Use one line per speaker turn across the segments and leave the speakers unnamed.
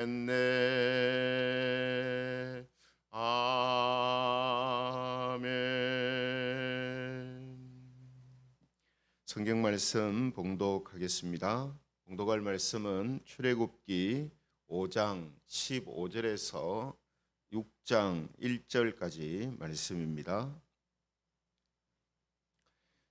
네. 아멘. 성경 말씀 봉독하겠습니다. 봉독할 말씀은 출애굽기 5장 15절에서 6장 1절까지 말씀입니다.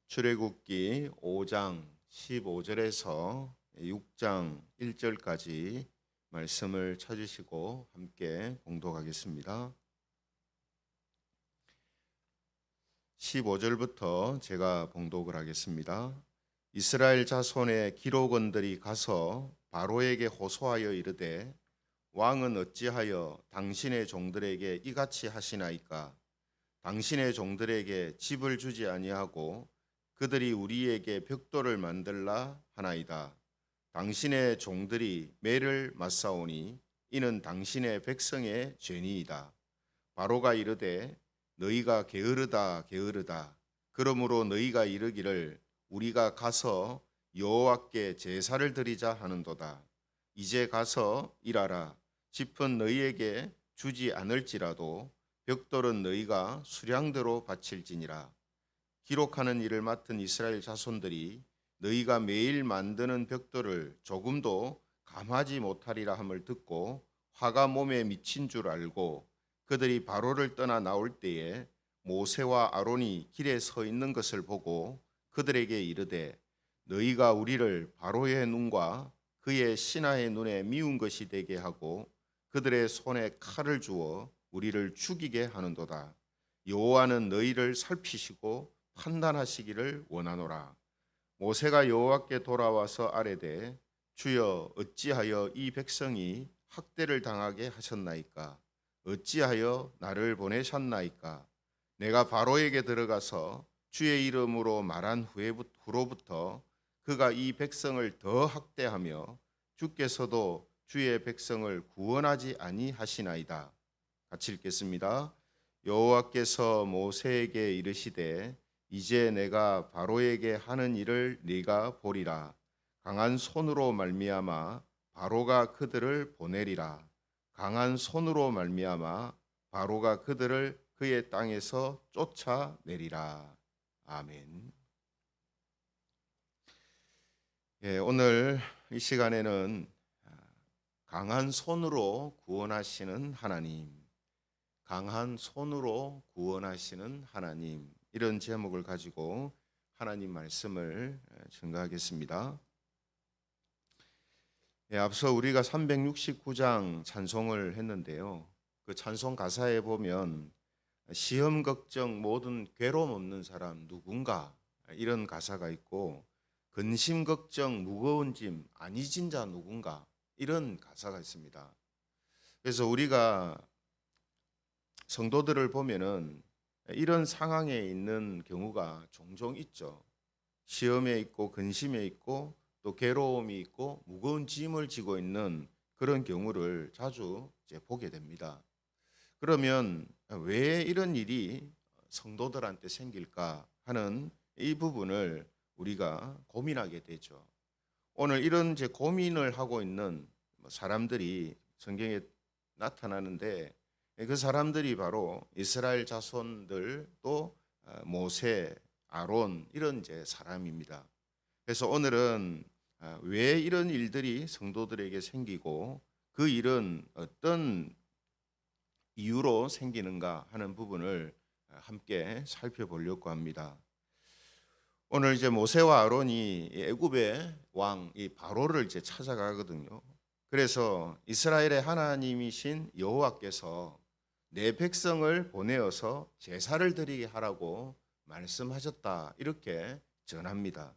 출애굽기 5장 15절에서 6장 1절까지 말씀을 찾으시고 함께 봉독하겠습니다. 15절부터 제가 봉독을 하겠습니다. 이스라엘 자손의 기록원들이 가서 바로에게 호소하여 이르되 왕은 어찌하여 당신의 종들에게 이같이 하시나이까? 당신의 종들에게 집을 주지 아니하고 그들이 우리에게 벽돌을 만들라 하나이다. 당신의 종들이 매를 맞사오니 이는 당신의 백성의 죄니이다. 바로가 이르되 너희가 게으르다 게으르다. 그러므로 너희가 이르기를 우리가 가서 여호와께 제사를 드리자 하는도다. 이제 가서 일하라. 짚은 너희에게 주지 않을지라도 벽돌은 너희가 수량대로 바칠지니라. 기록하는 일을 맡은 이스라엘 자손들이 너희가 매일 만드는 벽돌을 조금도 감하지 못하리라 함을 듣고 화가 몸에 미친 줄 알고 그들이 바로를 떠나 나올 때에 모세와 아론이 길에 서 있는 것을 보고 그들에게 이르되 너희가 우리를 바로의 눈과 그의 신하의 눈에 미운 것이 되게 하고 그들의 손에 칼을 주어 우리를 죽이게 하는도다. 여호와는 너희를 살피시고 판단하시기를 원하노라. 모세가 여호와께 돌아와서 아뢰되 주여 어찌하여 이 백성이 학대를 당하게 하셨나이까? 어찌하여 나를 보내셨나이까? 내가 바로에게 들어가서 주의 이름으로 말한 후로부터 그가 이 백성을 더 학대하며 주께서도 주의 백성을 구원하지 아니하시나이다. 같이 읽겠습니다. 여호와께서 모세에게 이르시되 이제 내가 바로에게 하는 일을 네가 보리라. 강한 손으로 말미암아 바로가 그들을 보내리라. 강한 손으로 말미암아 바로가 그들을 그의 땅에서 쫓아내리라. 아멘. 오늘 이 시간에는 강한 손으로 구원하시는 하나님, 강한 손으로 구원하시는 하나님, 이런 제목을 가지고 하나님 말씀을 증거하겠습니다. 앞서 우리가 369장 찬송을 했는데요. 그 찬송 가사에 보면 시험 걱정 모든 괴로움 없는 사람 누군가, 이런 가사가 있고 근심 걱정 무거운 짐 안 잊은 자 누군가, 이런 가사가 있습니다. 그래서 우리가 성도들을 보면은 이런 상황에 있는 경우가 종종 있죠. 시험에 있고 근심에 있고 또 괴로움이 있고 무거운 짐을 지고 있는 그런 경우를 자주 보게 됩니다. 그러면 왜 이런 일이 성도들한테 생길까 하는 이 부분을 우리가 고민하게 되죠. 오늘 이런 고민을 하고 있는 사람들이 성경에 나타나는데 그 사람들이 바로 이스라엘 자손들 또 모세, 아론 이런 사람입니다. 그래서 오늘은 왜 이런 일들이 성도들에게 생기고 그 일은 어떤 이유로 생기는가 하는 부분을 함께 살펴보려고 합니다. 오늘 모세와 아론이 애굽의 왕 이 바로를 찾아가거든요. 그래서 이스라엘의 하나님이신 여호와께서 내 백성을 보내어서 제사를 드리게 하라고 말씀하셨다, 이렇게 전합니다.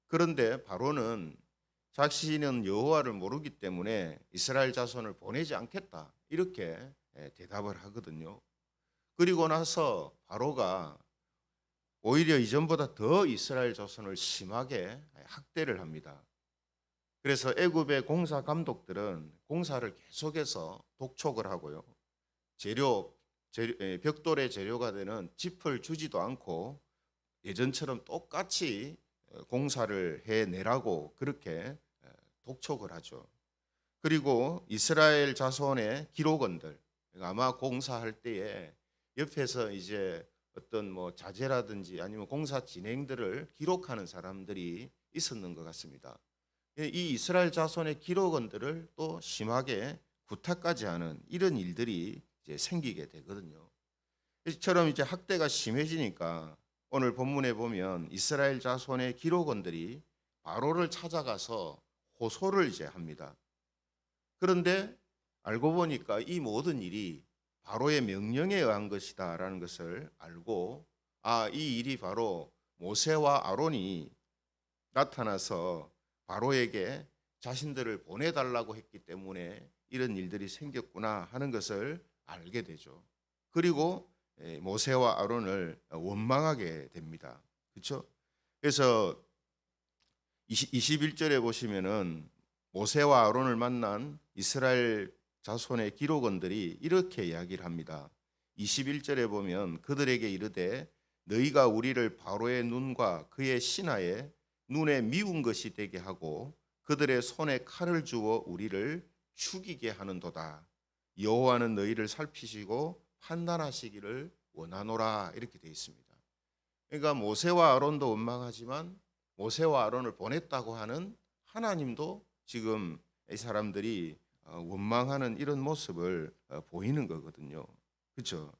그런데 바로는 자신은 여호와를 모르기 때문에 이스라엘 자손을 보내지 않겠다, 이렇게 대답을 하거든요. 그리고 나서 바로가 오히려 이전보다 더 이스라엘 자손을 심하게 학대를 합니다. 그래서 애굽의 공사 감독들은 공사를 계속해서 독촉을 하고요. 벽돌의 재료가 되는 짚을 주지도 않고 예전처럼 똑같이 공사를 해내라고 그렇게 독촉을 하죠. 그리고 이스라엘 자손의 기록원들, 그러니까 아마 공사할 때에 옆에서 이제 어떤 뭐 자재라든지 아니면 공사 진행들을 기록하는 사람들이 있었는 것 같습니다. 이 이스라엘 자손의 기록원들을 또 심하게 구타까지 하는 이런 일들이 이제 생기게 되거든요. 이처럼 이제 학대가 심해지니까 오늘 본문에 보면 이스라엘 자손의 기록원들이 바로를 찾아가서 호소를 이제 합니다. 그런데 알고 보니까 이 모든 일이 바로의 명령에 의한 것이다라는 것을 알고, 이 일이 바로 모세와 아론이 나타나서 바로에게 자신들을 보내달라고 했기 때문에 이런 일들이 생겼구나 하는 것을 알게 되죠. 그리고 모세와 아론을 원망하게 됩니다. 그렇죠? 그래서 21절에 보시면은 모세와 아론을 만난 이스라엘 자손의 기록원들이 이렇게 이야기를 합니다. 21절에 보면 그들에게 이르되 너희가 우리를 바로의 눈과 그의 신하의 눈에 미운 것이 되게 하고 그들의 손에 칼을 주어 우리를 죽이게 하는도다. 여호와는 너희를 살피시고 판단하시기를 원하노라, 이렇게 되어 있습니다. 그러니까 모세와 아론도 원망하지만 모세와 아론을 보냈다고 하는 하나님도 지금 이 사람들이 원망하는 이런 모습을 보이는 거거든요. 그렇죠?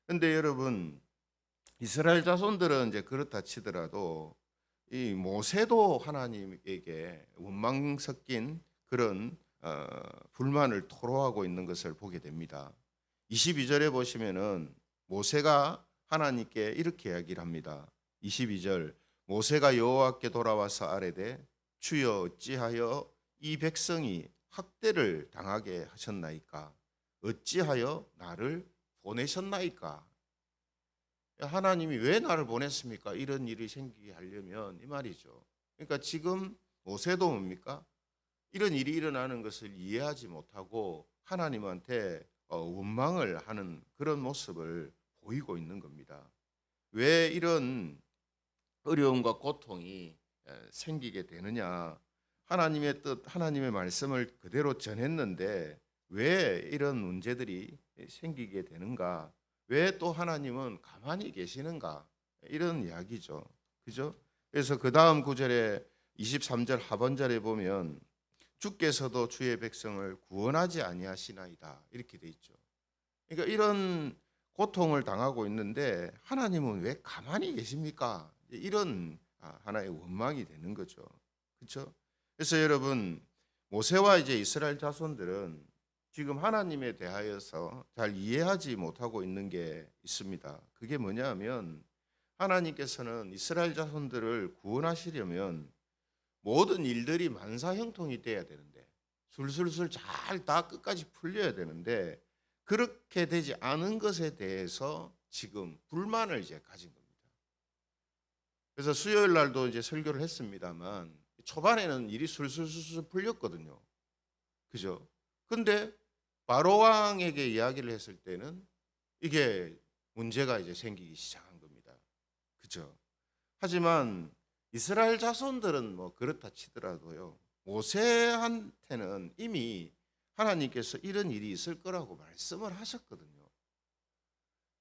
근데 여러분, 이스라엘 자손들은 이제 그렇다 치더라도 이 모세도 하나님에게 원망 섞인 그런 불만을 토로하고 있는 것을 보게 됩니다. 22절에 보시면은 모세가 하나님께 이렇게 이야기를 합니다. 22절, 모세가 여호와께 돌아와서 아뢰되 주여 어찌하여 이 백성이 학대를 당하게 하셨나이까? 어찌하여 나를 보내셨나이까? 하나님이 왜 나를 보냈습니까? 이런 일이 생기게 하려면 이 말이죠. 그러니까 지금 모세도 뭡니까? 이런 일이 일어나는 것을 이해하지 못하고 하나님한테 원망을 하는 그런 모습을 보이고 있는 겁니다. 왜 이런 어려움과 고통이 생기게 되느냐? 하나님의 뜻, 하나님의 말씀을 그대로 전했는데 왜 이런 문제들이 생기게 되는가? 왜 또 하나님은 가만히 계시는가? 이런 이야기죠. 그죠? 그래서 그 다음 구절에 23절 하반절에 보면 주께서도 주의 백성을 구원하지 아니하시나이다, 이렇게 돼 있죠. 그러니까 이런 고통을 당하고 있는데 하나님은 왜 가만히 계십니까? 이런 하나의 원망이 되는 거죠. 그렇죠? 그래서 여러분, 모세와 이제 이스라엘 자손들은 지금 하나님에 대하여서 잘 이해하지 못하고 있는 게 있습니다. 그게 뭐냐면 하나님께서는 이스라엘 자손들을 구원하시려면 모든 일들이 만사형통이 돼야 되는데, 술술술 잘 다 끝까지 풀려야 되는데 그렇게 되지 않은 것에 대해서 지금 불만을 이제 가진 겁니다. 그래서 수요일 날도 이제 설교를 했습니다만 초반에는 일이 술술술 풀렸거든요. 그죠? 근데 바로 왕에게 이야기를 했을 때는 이게 문제가 이제 생기기 시작한 겁니다. 그죠? 하지만 이스라엘 자손들은 뭐 그렇다 치더라도요, 모세한테는 이미 하나님께서 이런 일이 있을 거라고 말씀을 하셨거든요.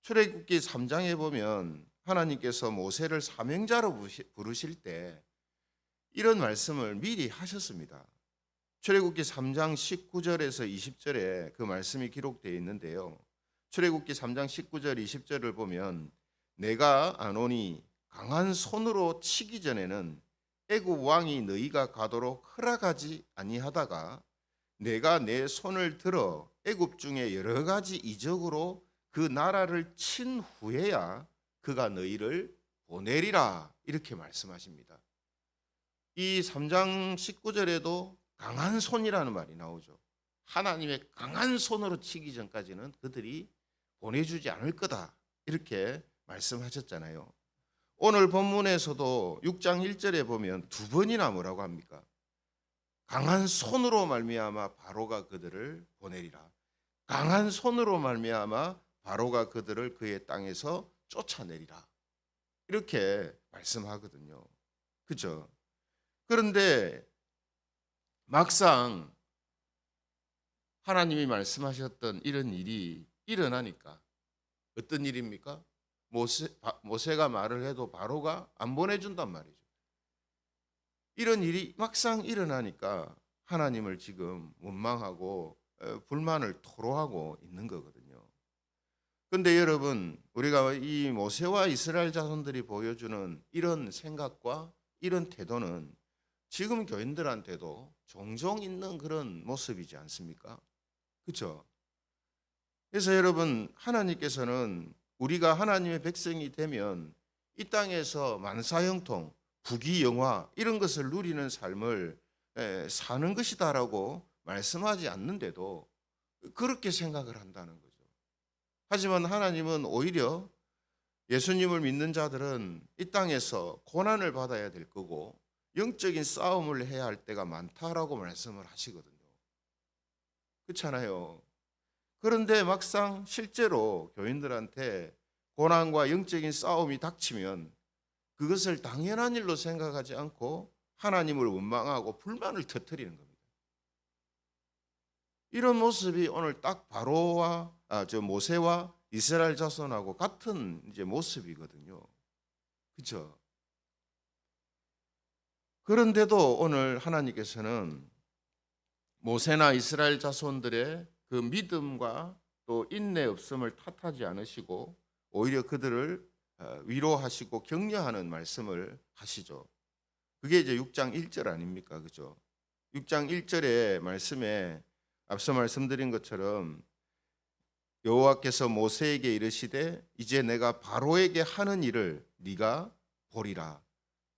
출애굽기 3장에 보면 하나님께서 모세를 사명자로 부르실 때 이런 말씀을 미리 하셨습니다. 출애굽기 3장 19절에서 20절에 그 말씀이 기록되어 있는데요. 출애굽기 3장 19절 20절을 보면 내가 아노니 강한 손으로 치기 전에는 애굽 왕이 너희가 가도록 허락하지 아니하다가 내가 내 손을 들어 애굽 중에 여러 가지 이적으로 그 나라를 친 후에야 그가 너희를 보내리라, 이렇게 말씀하십니다. 이 3장 19절에도 강한 손이라는 말이 나오죠. 하나님의 강한 손으로 치기 전까지는 그들이 보내주지 않을 거다, 이렇게 말씀하셨잖아요. 오늘 본문에서도 6장 1절에 보면 두 번이나 뭐라고 합니까? 강한 손으로 말미암아 바로가 그들을 보내리라. 강한 손으로 말미암아 바로가 그들을 그의 땅에서 쫓아내리라, 이렇게 말씀하거든요. 그죠? 그런데 막상 하나님이 말씀하셨던 이런 일이 일어나니까 어떤 일입니까? 모세가 말을 해도 바로가 안 보내준단 말이죠. 이런 일이 막상 일어나니까 하나님을 지금 원망하고 불만을 토로하고 있는 거거든요. 그런데 여러분, 우리가 이 모세와 이스라엘 자손들이 보여주는 이런 생각과 이런 태도는 지금 교인들한테도 종종 있는 그런 모습이지 않습니까? 그렇죠? 그래서 여러분, 하나님께서는 우리가 하나님의 백성이 되면 이 땅에서 만사형통, 부귀영화 이런 것을 누리는 삶을 사는 것이다라고 말씀하지 않는데도 그렇게 생각을 한다는 거죠. 하지만 하나님은 오히려 예수님을 믿는 자들은 이 땅에서 고난을 받아야 될 거고 영적인 싸움을 해야 할 때가 많다라고 말씀을 하시거든요. 그렇잖아요. 그런데 막상 실제로 교인들한테 고난과 영적인 싸움이 닥치면 그것을 당연한 일로 생각하지 않고 하나님을 원망하고 불만을 터뜨리는 겁니다. 이런 모습이 오늘 딱 바로와 모세와 이스라엘 자손하고 같은 이제 모습이거든요. 그렇죠? 그런데도 오늘 하나님께서는 모세나 이스라엘 자손들의 그 믿음과 또 인내 없음을 탓하지 않으시고 오히려 그들을 위로하시고 격려하는 말씀을 하시죠. 그게 이제 6장 1절 아닙니까? 그죠? 6장 1절의 말씀에 앞서 말씀드린 것처럼 여호와께서 모세에게 이르시되 이제 내가 바로에게 하는 일을 네가 보리라.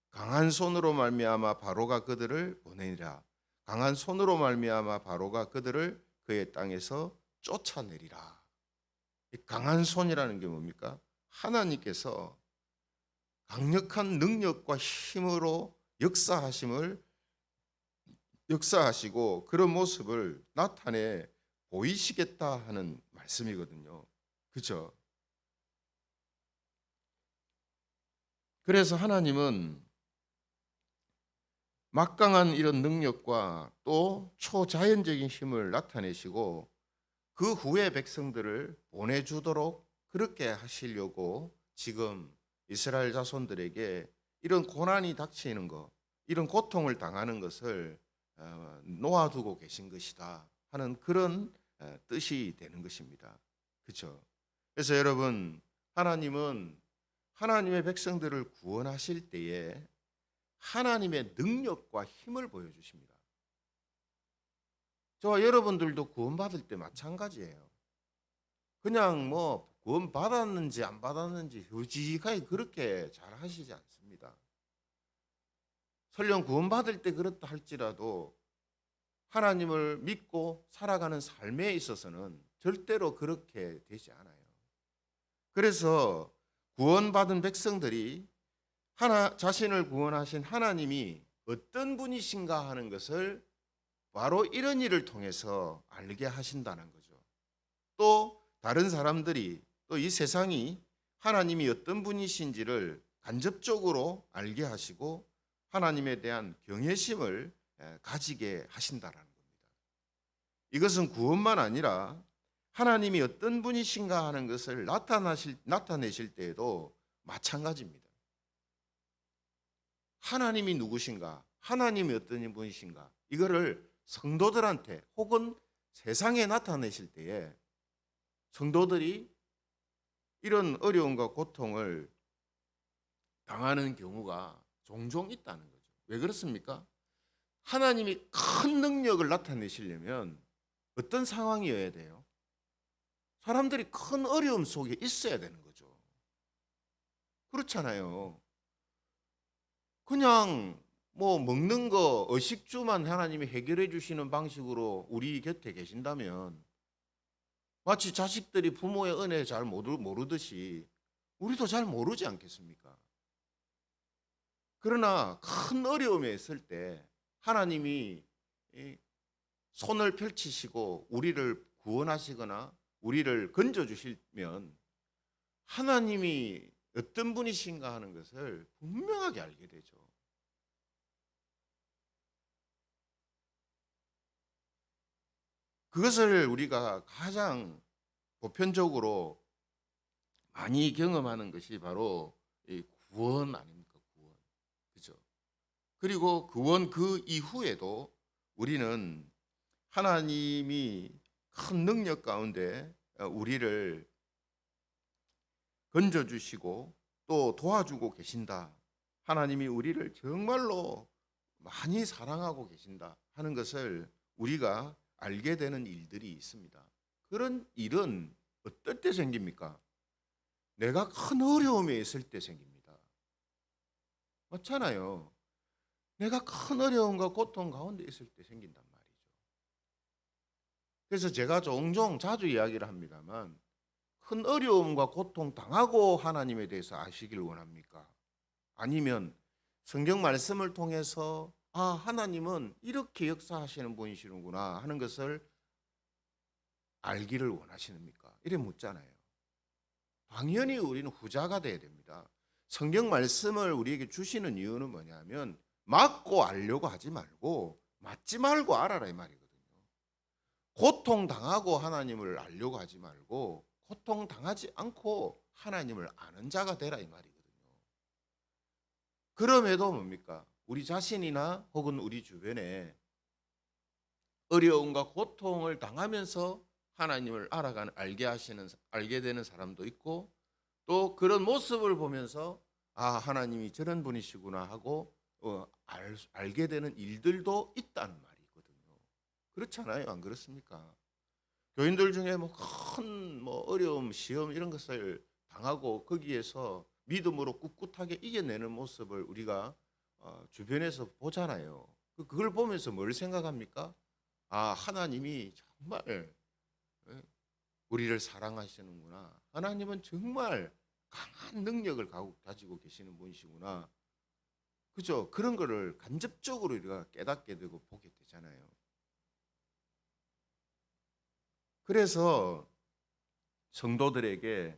강한 손으로 말미암아 바로가 그들을 보내리라. 강한 손으로 말미암아 바로가 그들을 그의 땅에서 쫓아내리라. 이 강한 손이라는 게 뭡니까? 하나님께서 강력한 능력과 힘으로 역사하시고 그런 모습을 나타내 보이시겠다 하는 말씀이거든요. 그렇죠? 그래서 하나님은 막강한 이런 능력과 또 초자연적인 힘을 나타내시고 그 후에 백성들을 보내주도록 그렇게 하시려고 지금 이스라엘 자손들에게 이런 고난이 닥치는 것, 이런 고통을 당하는 것을 놓아두고 계신 것이다 하는 그런 뜻이 되는 것입니다. 그렇죠? 그래서 여러분, 하나님은 하나님의 백성들을 구원하실 때에 하나님의 능력과 힘을 보여주십니다. 저와 여러분들도 구원받을 때 마찬가지예요. 그냥 뭐 구원받았는지 안 받았는지 솔직하게 그렇게 잘 하시지 않습니다. 설령 구원받을 때 그렇다 할지라도 하나님을 믿고 살아가는 삶에 있어서는 절대로 그렇게 되지 않아요. 그래서 구원받은 백성들이 자신을 구원하신 하나님이 어떤 분이신가 하는 것을 바로 이런 일을 통해서 알게 하신다는 거죠. 또 다른 사람들이 또 이 세상이 하나님이 어떤 분이신지를 간접적으로 알게 하시고 하나님에 대한 경외심을 가지게 하신다라는 겁니다. 이것은 구원만 아니라 하나님이 어떤 분이신가 하는 것을 나타내실 때에도 마찬가지입니다. 하나님이 누구신가? 하나님이 어떤 분이신가? 이거를 성도들한테 혹은 세상에 나타내실 때에 성도들이 이런 어려움과 고통을 당하는 경우가 종종 있다는 거죠. 왜 그렇습니까? 하나님이 큰 능력을 나타내시려면 어떤 상황이어야 돼요? 사람들이 큰 어려움 속에 있어야 되는 거죠. 그렇잖아요. 그냥 뭐 먹는 거 의식주만 하나님이 해결해 주시는 방식으로 우리 곁에 계신다면 마치 자식들이 부모의 은혜 잘 모르듯이 우리도 잘 모르지 않겠습니까? 그러나 큰 어려움에 있을 때 하나님이 손을 펼치시고 우리를 구원하시거나 우리를 건져주시면 하나님이 어떤 분이신가 하는 것을 분명하게 알게 되죠. 그것을 우리가 가장 보편적으로 많이 경험하는 것이 바로 이 구원 아닙니까? 구원. 그죠? 그리고 구원 그 이후에도 우리는 하나님이 큰 능력 가운데 우리를 건져 주시고 또 도와주고 계신다. 하나님이 우리를 정말로 많이 사랑하고 계신다 하는 것을 우리가 알게 되는 일들이 있습니다. 그런 일은 어떨 때 생깁니까? 내가 큰 어려움에 있을 때 생깁니다. 맞잖아요. 내가 큰 어려움과 고통 가운데 있을 때 생긴단 말이죠. 그래서 제가 종종 자주 이야기를 합니다만, 큰 어려움과 고통 당하고 하나님에 대해서 아시길 원합니까? 아니면 성경 말씀을 통해서 하나님은 이렇게 역사하시는 분이시는구나 하는 것을 알기를 원하시는입니까? 이래 묻잖아요. 당연히 우리는 후자가 돼야 됩니다. 성경 말씀을 우리에게 주시는 이유는 뭐냐면 맞고 알려고 하지 말고 맞지 말고 알아라 이 말이거든요. 고통 당하고 하나님을 알려고 하지 말고 고통 당하지 않고 하나님을 아는 자가 되라 이 말이거든요. 그럼에도 뭡니까? 우리 자신이나 혹은 우리 주변에 어려움과 고통을 당하면서 하나님을 알게 되는 사람도 있고, 또 그런 모습을 보면서 하나님이 저런 분이시구나 하고 알게 되는 일들도 있다는 말이거든요. 그렇잖아요, 안 그렇습니까? 교인들 중에 큰 어려움, 시험 이런 것을 당하고 거기에서 믿음으로 꿋꿋하게 이겨내는 모습을 우리가 주변에서 보잖아요. 그걸 보면서 뭘 생각합니까? 하나님이 정말 우리를 사랑하시는구나. 하나님은 정말 강한 능력을 가지고 계시는 분이시구나. 그죠? 그런 거를 간접적으로 우리가 깨닫게 되고 보게 되잖아요. 그래서 성도들에게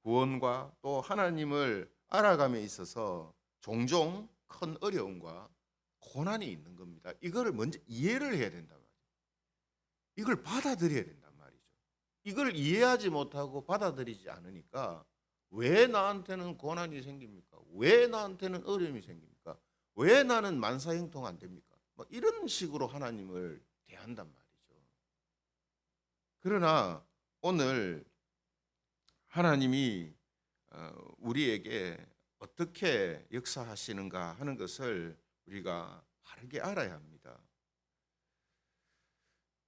구원과 또 하나님을 알아감에 있어서 종종 큰 어려움과 고난이 있는 겁니다. 이거를 먼저 이해를 해야 된단 말이에요. 이걸 받아들여야 된단 말이죠. 이걸 이해하지 못하고 받아들이지 않으니까 왜 나한테는 고난이 생깁니까? 왜 나한테는 어려움이 생깁니까? 왜 나는 만사형통 안 됩니까? 이런 식으로 하나님을 대한단 말이죠. 그러나 오늘 하나님이 우리에게 어떻게 역사하시는가 하는 것을 우리가 바르게 알아야 합니다.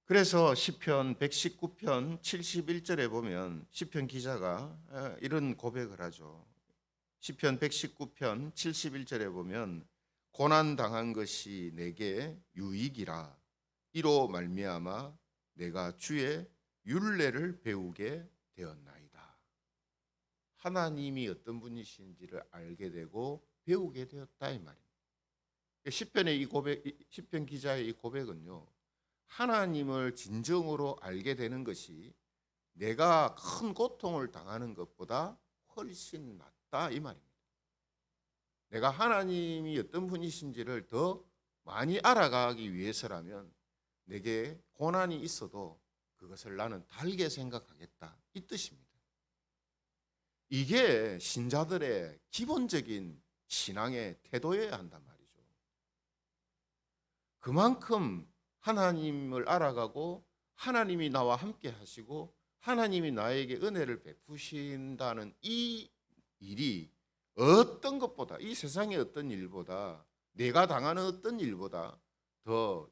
그래서 시편 119편 71절에 보면 시편 기자가 이런 고백을 하죠. 시편 119편 71절에 보면 고난 당한 것이 내게 유익이라 이로 말미암아 내가 주의 율례를 배우게 되었나이다. 하나님이 어떤 분이신지를 알게 되고 배우게 되었다 이 말입니다. 시편 기자의 이 고백은요. 하나님을 진정으로 알게 되는 것이 내가 큰 고통을 당하는 것보다 훨씬 낫다 이 말입니다. 내가 하나님이 어떤 분이신지를 더 많이 알아가기 위해서라면 내게 고난이 있어도 그것을 나는 달게 생각하겠다 이 뜻입니다. 이게 신자들의 기본적인 신앙의 태도여야 한단 말이죠. 그만큼 하나님을 알아가고 하나님이 나와 함께 하시고 하나님이 나에게 은혜를 베푸신다는 이 일이 어떤 것보다, 이 세상의 어떤 일보다, 내가 당하는 어떤 일보다 더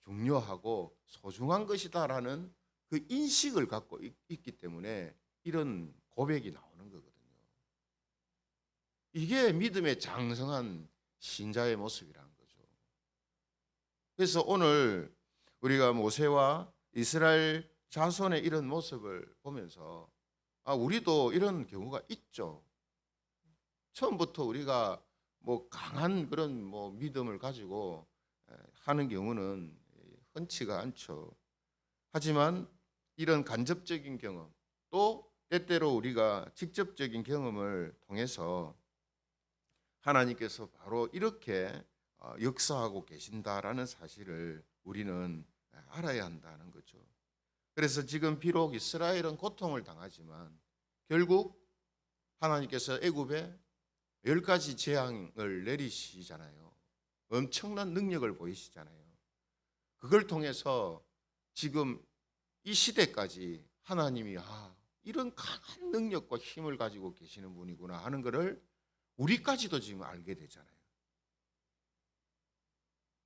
중요하고 소중한 것이다라는 그 인식을 갖고 있기 때문에 이런 고백이 나오는 거거든요. 이게 믿음의 장성한 신자의 모습이라는 거죠. 그래서 오늘 우리가 모세와 이스라엘 자손의 이런 모습을 보면서 우리도 이런 경우가 있죠. 처음부터 우리가 강한 그런 믿음을 가지고 하는 경우는 흔치가 않죠. 하지만 이런 간접적인 경험 또 때때로 우리가 직접적인 경험을 통해서 하나님께서 바로 이렇게 역사하고 계신다라는 사실을 우리는 알아야 한다는 거죠. 그래서 지금 비록 이스라엘은 고통을 당하지만 결국 하나님께서 애굽에 10가지 재앙을 내리시잖아요. 엄청난 능력을 보이시잖아요. 그걸 통해서 지금 이 시대까지 하나님이 이런 강한 능력과 힘을 가지고 계시는 분이구나 하는 것을 우리까지도 지금 알게 되잖아요.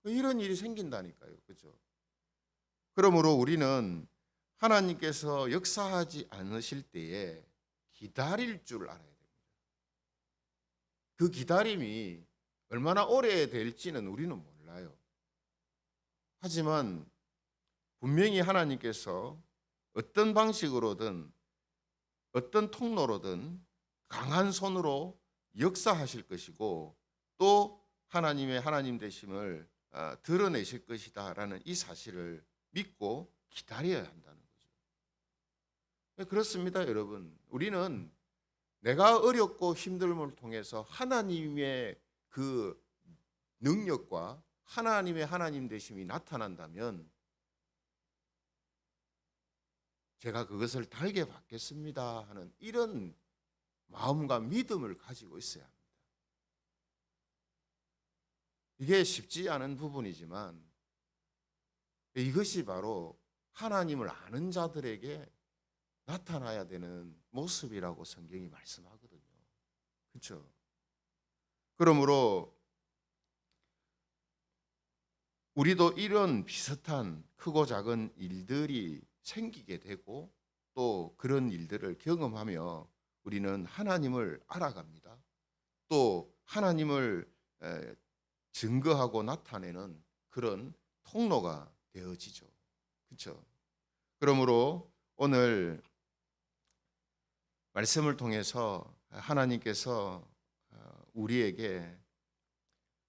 이런 일이 생긴다니까요. 그죠? 그러므로 우리는 하나님께서 역사하지 않으실 때에 기다릴 줄 알아야 됩니다. 그 기다림이 얼마나 오래 될지는 우리는 몰라요. 하지만 분명히 하나님께서 어떤 방식으로든 어떤 통로로든 강한 손으로 역사하실 것이고 또 하나님의 하나님 되심을 드러내실 것이다라는 이 사실을 믿고 기다려야 한다는 거죠. 그렇습니다, 여러분. 우리는 내가 어렵고 힘듦을 통해서 하나님의 그 능력과 하나님의 하나님 되심이 나타난다면 제가 그것을 달게 받겠습니다 하는 이런 마음과 믿음을 가지고 있어야 합니다. 이게 쉽지 않은 부분이지만 이것이 바로 하나님을 아는 자들에게 나타나야 되는 모습이라고 성경이 말씀하거든요. 그렇죠? 그러므로 우리도 이런 비슷한 크고 작은 일들이 생기게 되고 또 그런 일들을 경험하며 우리는 하나님을 알아갑니다. 또 하나님을 증거하고 나타내는 그런 통로가 되어지죠. 그렇죠? 그러므로 오늘 말씀을 통해서 하나님께서 우리에게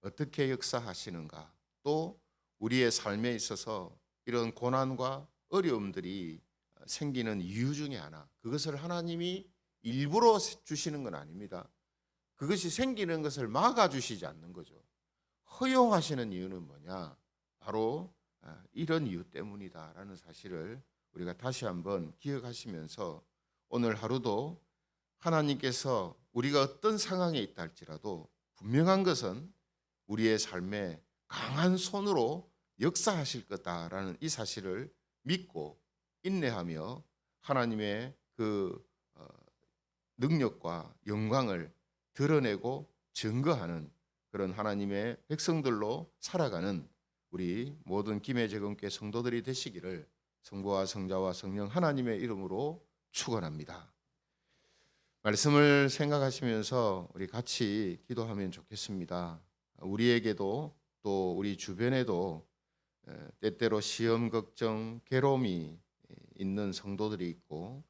어떻게 역사하시는가, 또 우리의 삶에 있어서 이런 고난과 어려움들이 생기는 이유 중에 하나, 그것을 하나님이 일부러 주시는 건 아닙니다. 그것이 생기는 것을 막아주시지 않는 거죠. 허용하시는 이유는 뭐냐? 바로 이런 이유 때문이다라는 사실을 우리가 다시 한번 기억하시면서 오늘 하루도 하나님께서 우리가 어떤 상황에 있다 할지라도 분명한 것은 우리의 삶에 강한 손으로 역사하실 거다라는 이 사실을 믿고 인내하며 하나님의 그 능력과 영광을 드러내고 증거하는 그런 하나님의 백성들로 살아가는 우리 모든 김해재금교회 성도들이 되시기를 성부와 성자와 성령 하나님의 이름으로 축원합니다. 말씀을 생각하시면서 우리 같이 기도하면 좋겠습니다. 우리에게도 또 우리 주변에도 때때로 시험, 걱정, 괴로움이 있는 성도들이 있고